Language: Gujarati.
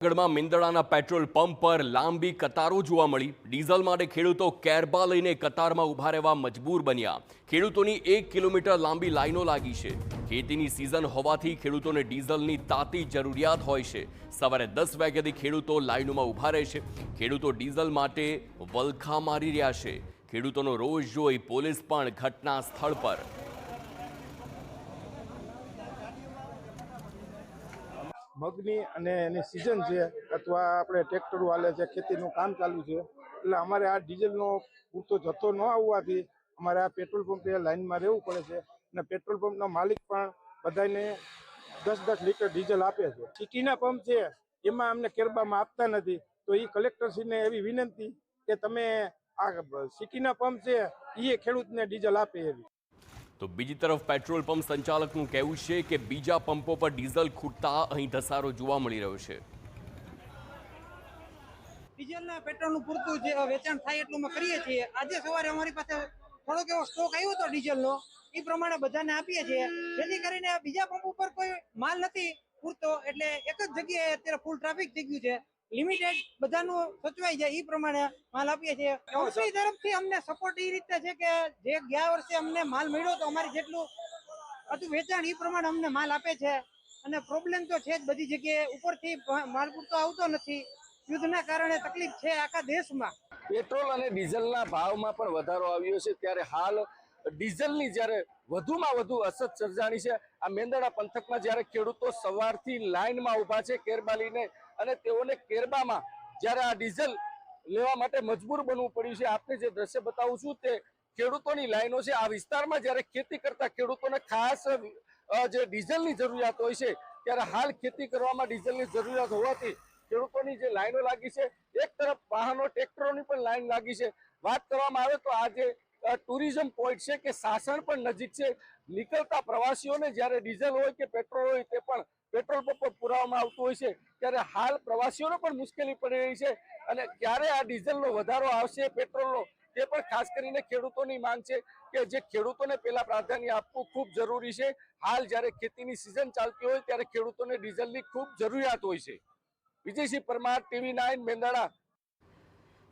ગઢમાં મેંદડાના પેટ્રોલ પંપ પર લાંબી કતારો જોવા મળી। ડીઝલ માટે ખેડૂતો કેરબા લઈને કતારમાં ઊભા રહેવા મજબૂર બન્યા। ખેડૂતોની 1 કિલોમીટર લાંબી લાઈનો લાગી છે। ખેતીની સિઝન હોવાથી ખેડૂતોને ડીઝલની તાતી જરૂરિયાત હોય છે। સવારે 10 વાગ્યાથી ખેડૂતો લાઈનોમાં ઊભા રહે છે। ખેડૂતો ડીઝલ માટે વલખા મારી રહ્યા છે। ખેડૂતોનો રોષ જોઈ પોલીસ પણ ઘટના સ્થળ પર। મગની અને એની સિઝન છે અથવા આપણે ટ્રેક્ટરો હાલે છે, ખેતીનું કામ ચાલુ છે, એટલે અમારે આ ડીઝલનો પૂરતો જથ્થો ન આવવાથી અમારે આ પેટ્રોલ પંપે લાઇનમાં રહેવું પડે છે અને પેટ્રોલ પંપનો માલિક પણ બધાને 10-10 લીટર ડીઝલ આપે છે। સિટીના પંપ છે એમાં અમને કેરબામાં આપતા નથી, તો એ કલેક્ટરશ્રીને એવી વિનંતી કે તમે આ સિટીના પંપ છે એ ખેડૂતને ડીઝલ આપે એવી। તો બીજી તરફ પેટ્રોલ પંપ સંચાલકનું કહેવું છે કે બીજા પંપો પર ડીઝલ ખૂટતા અહીં ધસારો જોવા મળી રહ્યો છે। ડીઝલના પેટ્રોલનું પૂરતું જે વેચાણ થાય એટલું અમે કરીએ છીએ। આજે સવારે અમારી પાસે થોડોક એવો સ્ટોક આવ્યો હતો ડીઝલનો, એ પ્રમાણે બધાને આપીએ છીએ, જેથી કરીને બીજા પંપ ઉપર કોઈ માલ નથી પૂરતો, એટલે એક જ જગ્યાએ અત્યારે ફૂલ ટ્રાફિક થઈ ગયું છે। લિમિટેડ બધાનું સચવાઈ જાય એ પ્રમાણે માલ આપીએ છીએ। કંપની તરફથી અમને સપોર્ટ એ રીતે છે કે જે ગયા વર્ષે અમને માલ મળ્યો તો અમારી જેટલું હતું વેચાણ એ પ્રમાણે અમને માલ આપે છે, અને પ્રોબ્લેમ તો છે જ બધી જગ્યાએ, ઉપરથી માલ પૂરતો આવતો નથી। યુદ્ધના કારણે તકલીફ છે આખા દેશમાં। પેટ્રોલ અને ડીઝલના ભાવમાં પણ વધારો આવ્યો છે, ત્યારે હાલ ડીઝલની જ્યારે વધુમાં વધુ અછત સર્જાણી છે। આ મેંદરડા પંથકમાં જ્યારે ખેડૂતો સવારથી લાઇનમાં ઊભા છે કેરબા લઈને, અને તેઓને કેરબામાં જ્યારે આ ડીઝલ લેવા માટે મજબૂર બનવું પડ્યું છે। આપને જે દ્રશ્ય બતાવું છું તે ખેડૂતોની લાઈનો છે। આ વિસ્તારમાં જ્યારે ખેતી કરતા ખેડૂતોને ખાસ જે ડીઝલની જરૂરિયાત હોય છે, ત્યારે હાલ ખેતી કરવામાં ડીઝલની જરૂરિયાત હોવાથી ખેડૂતોની જે લાઈનો લાગી છે, એક તરફ વાહનો ટ્રેક્ટરોની પણ લાઈન લાગી છે। વાત કરવામાં આવે તો આ જે ટુરિઝમ પોઈન્ટ છે કે સાસણ પણ નજીક છે, નીકળતા પ્રવાસીઓને જ્યારે ડીઝલ હોય કે પેટ્રોલ હોય તે પણ પેટ્રોલ પંપ પર પુરાવવામાં આવતું હોય છે, ત્યારે હાલ પ્રવાસીઓને પણ મુશ્કેલી પડી રહી છે। અને ક્યારે આ ડીઝલનો વધારો આવશે પેટ્રોલનો, તે પણ ખાસ કરીને ખેડૂતોની માંગ છે કે જે ખેડૂતોને પહેલા પ્રાધાન્ય આપવું ખૂબ જરૂરી છે। હાલ જ્યારે ખેતીની સિઝન ચાલતી હોય ત્યારે ખેડૂતોને ડીઝલની ખૂબ જરૂરિયાત હોય છે। વિજયસિંહ પરમાર, TV9 મેંદરડા।